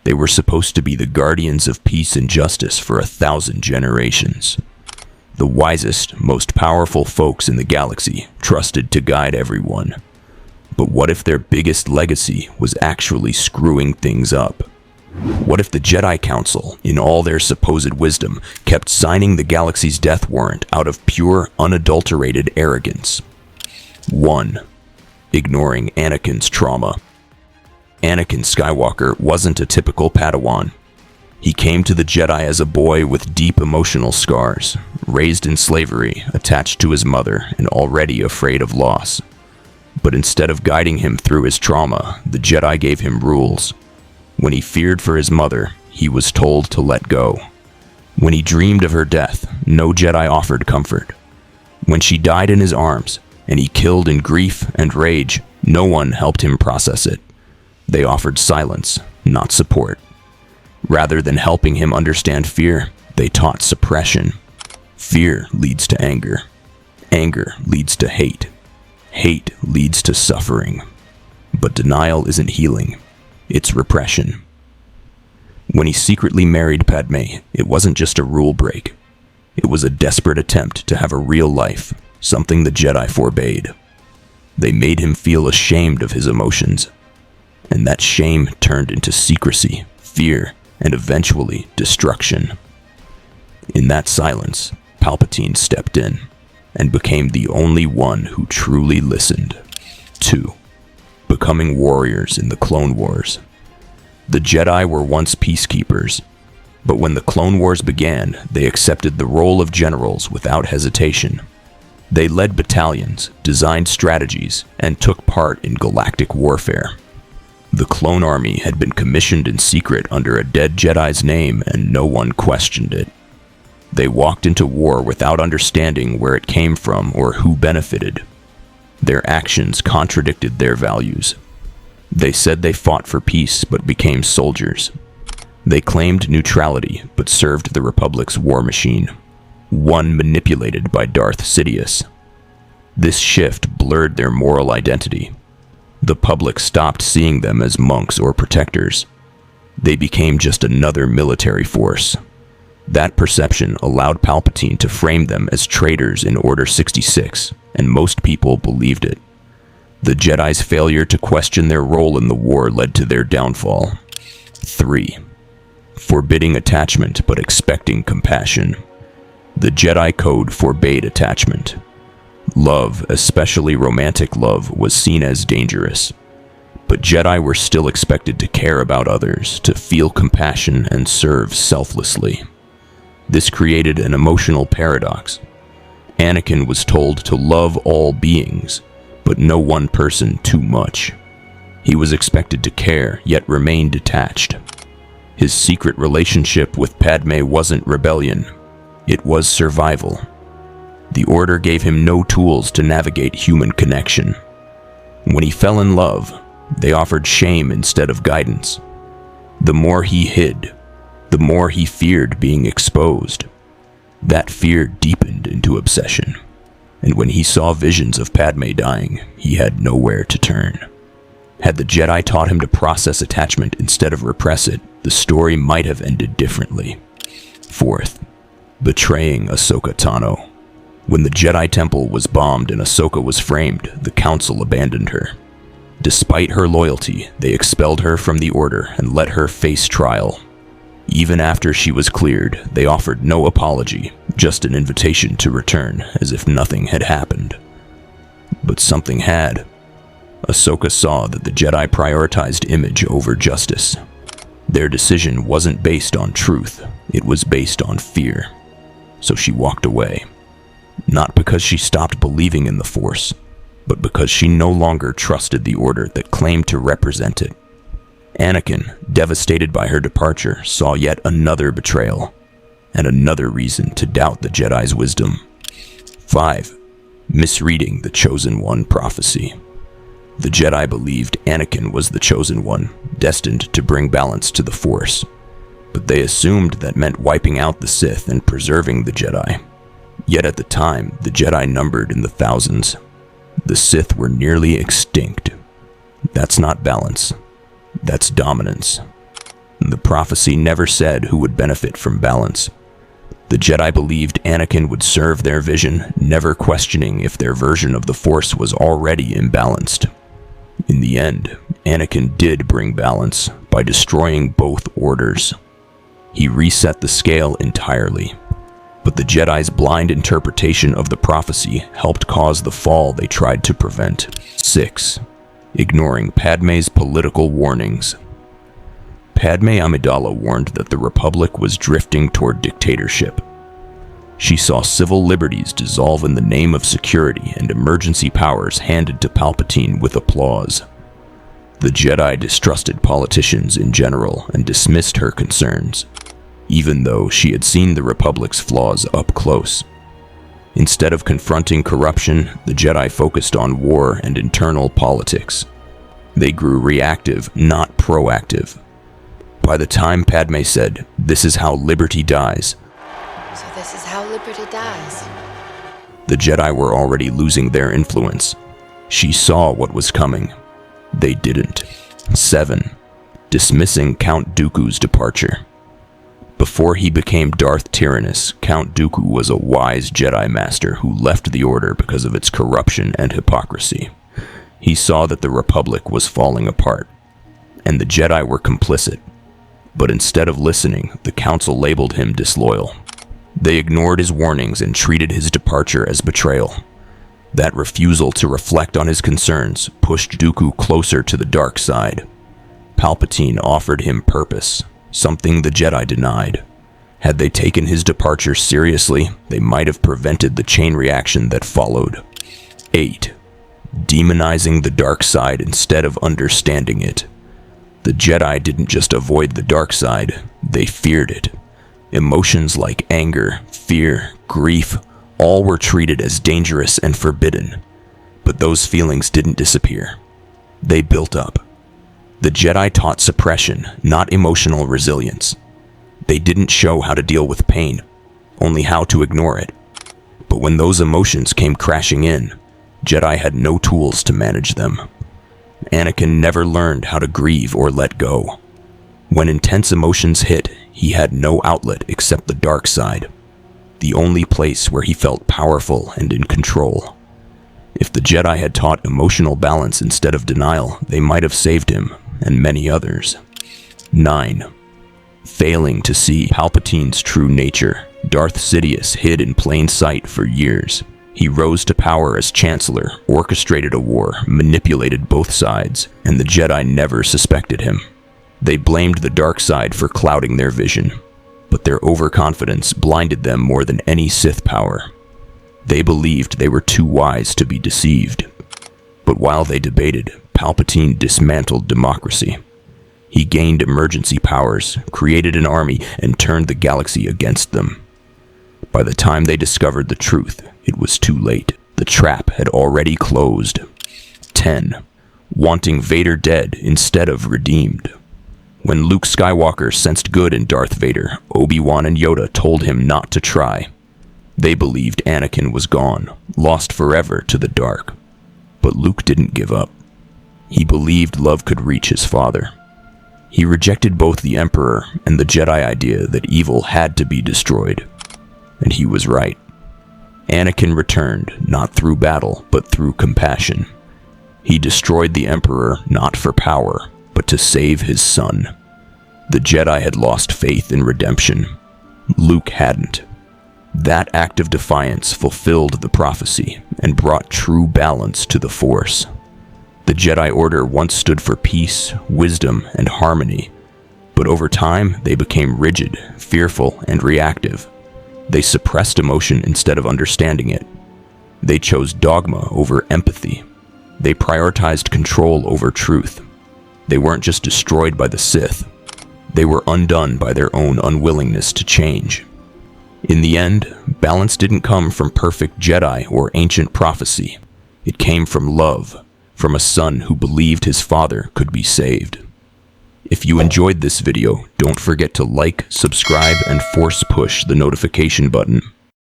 They were supposed to be the guardians of peace and justice for 1,000 generations. The wisest, most powerful folks in the galaxy, trusted to guide everyone. But what if their biggest legacy was actually screwing things up? What if the Jedi Council, in all their supposed wisdom, kept signing the galaxy's death warrant out of pure, unadulterated arrogance? 1. Ignoring Anakin's trauma. Anakin Skywalker wasn't a typical Padawan. He came to the Jedi as a boy with deep emotional scars, raised in slavery, attached to his mother, and already afraid of loss. But instead of guiding him through his trauma, the Jedi gave him rules. When he feared for his mother, he was told to let go. When he dreamed of her death, no Jedi offered comfort. When she died in his arms, and he killed in grief and rage, no one helped him process it. They offered silence, not support. Rather than helping him understand fear, they taught suppression. Fear leads to anger. Anger leads to hate. Hate leads to suffering. But denial isn't healing. It's repression. When he secretly married Padme, it wasn't just a rule break. It was a desperate attempt to have a real life, something the Jedi forbade. They made him feel ashamed of his emotions. And that shame turned into secrecy, fear, and eventually destruction. In that silence, Palpatine stepped in and became the only one who truly listened. 2. Becoming warriors in the Clone Wars. The Jedi were once peacekeepers, but when the Clone Wars began, they accepted the role of generals without hesitation. They led battalions, designed strategies, and took part in galactic warfare. The clone army had been commissioned in secret under a dead Jedi's name, and no one questioned it. They walked into war without understanding where it came from or who benefited. Their actions contradicted their values. They said they fought for peace but became soldiers. They claimed neutrality but served the Republic's war machine, one manipulated by Darth Sidious. This shift blurred their moral identity. The public stopped seeing them as monks or protectors. They became just another military force. That perception allowed Palpatine to frame them as traitors in Order 66, and most people believed it. The Jedi's failure to question their role in the war led to their downfall. 3. Forbidding attachment but expecting compassion. The Jedi Code forbade attachment. Love, especially romantic love, was seen as dangerous. But Jedi were still expected to care about others, to feel compassion and serve selflessly. This created an emotional paradox. Anakin was told to love all beings, but no one person too much. He was expected to care, yet remain detached. His secret relationship with Padme wasn't rebellion. It was survival. The Order gave him no tools to navigate human connection. When he fell in love, they offered shame instead of guidance. The more he hid, the more he feared being exposed. That fear deepened into obsession, and when he saw visions of Padme dying, he had nowhere to turn. Had the Jedi taught him to process attachment instead of repress it, the story might have ended differently. 4th, betraying Ahsoka Tano. When the Jedi Temple was bombed and Ahsoka was framed, the Council abandoned her. Despite her loyalty, they expelled her from the Order and let her face trial. Even after she was cleared, they offered no apology, just an invitation to return, as if nothing had happened. But something had. Ahsoka saw that the Jedi prioritized image over justice. Their decision wasn't based on truth, it was based on fear. So she walked away. Not because she stopped believing in the Force, but because she no longer trusted the Order that claimed to represent it. Anakin, devastated by her departure, saw yet another betrayal, and another reason to doubt the Jedi's wisdom. 5. Misreading the Chosen One prophecy. The Jedi believed Anakin was the Chosen One, destined to bring balance to the Force, but they assumed that meant wiping out the Sith and preserving the Jedi. Yet at the time, the Jedi numbered in the thousands. The Sith were nearly extinct. That's not balance. That's dominance. The prophecy never said who would benefit from balance. The Jedi believed Anakin would serve their vision, never questioning if their version of the Force was already imbalanced. In the end, Anakin did bring balance by destroying both orders. He reset the scale entirely, but the Jedi's blind interpretation of the prophecy helped cause the fall they tried to prevent. 6. Ignoring Padme's political warnings. Padme Amidala warned that the Republic was drifting toward dictatorship. She saw civil liberties dissolve in the name of security and emergency powers handed to Palpatine with applause. The Jedi distrusted politicians in general and dismissed her concerns, even though she had seen the Republic's flaws up close. Instead of confronting corruption, the Jedi focused on war and internal politics. They grew reactive, not proactive. By the time Padme said, "This is how liberty dies," So this is how liberty dies. the Jedi were already losing their influence. She saw what was coming. They didn't. 7. Dismissing Count Dooku's departure. Before he became Darth Tyrannus, Count Dooku was a wise Jedi master who left the Order because of its corruption and hypocrisy. He saw that the Republic was falling apart, and the Jedi were complicit. But instead of listening, the Council labeled him disloyal. They ignored his warnings and treated his departure as betrayal. That refusal to reflect on his concerns pushed Dooku closer to the dark side. Palpatine offered him purpose, something the Jedi denied. Had they taken his departure seriously, they might have prevented the chain reaction that followed. 8. Demonizing the dark side instead of understanding it. The Jedi didn't just avoid the dark side, they feared it. Emotions like anger, fear, grief, all were treated as dangerous and forbidden. But those feelings didn't disappear. They built up. The Jedi taught suppression, not emotional resilience. They didn't show how to deal with pain, only how to ignore it. But when those emotions came crashing in, Jedi had no tools to manage them. Anakin never learned how to grieve or let go. When intense emotions hit, he had no outlet except the dark side, the only place where he felt powerful and in control. If the Jedi had taught emotional balance instead of denial, they might have saved him, and many others. 9. Failing to see Palpatine's true nature. Darth Sidious hid in plain sight for years. He rose to power as Chancellor, orchestrated a war, manipulated both sides, and the Jedi never suspected him. They blamed the dark side for clouding their vision, but their overconfidence blinded them more than any Sith power. They believed they were too wise to be deceived. But while they debated, Palpatine dismantled democracy. He gained emergency powers, created an army, and turned the galaxy against them. By the time they discovered the truth, it was too late. The trap had already closed. 10. Wanting Vader dead instead of redeemed. When Luke Skywalker sensed good in Darth Vader, Obi-Wan and Yoda told him not to try. They believed Anakin was gone, lost forever to the dark. But Luke didn't give up. He believed love could reach his father. He rejected both the Emperor and the Jedi idea that evil had to be destroyed. And he was right. Anakin returned, not through battle, but through compassion. He destroyed the Emperor not for power, but to save his son. The Jedi had lost faith in redemption. Luke hadn't. That act of defiance fulfilled the prophecy and brought true balance to the Force. The Jedi Order once stood for peace, wisdom, and harmony, but over time they became rigid, fearful, and reactive. They suppressed emotion instead of understanding it. They chose dogma over empathy. They prioritized control over truth. They weren't just destroyed by the Sith. They were undone by their own unwillingness to change. In the end, balance didn't come from perfect Jedi or ancient prophecy. It came from love, from a son who believed his father could be saved. If you enjoyed this video, don't forget to like, subscribe, and force push the notification button.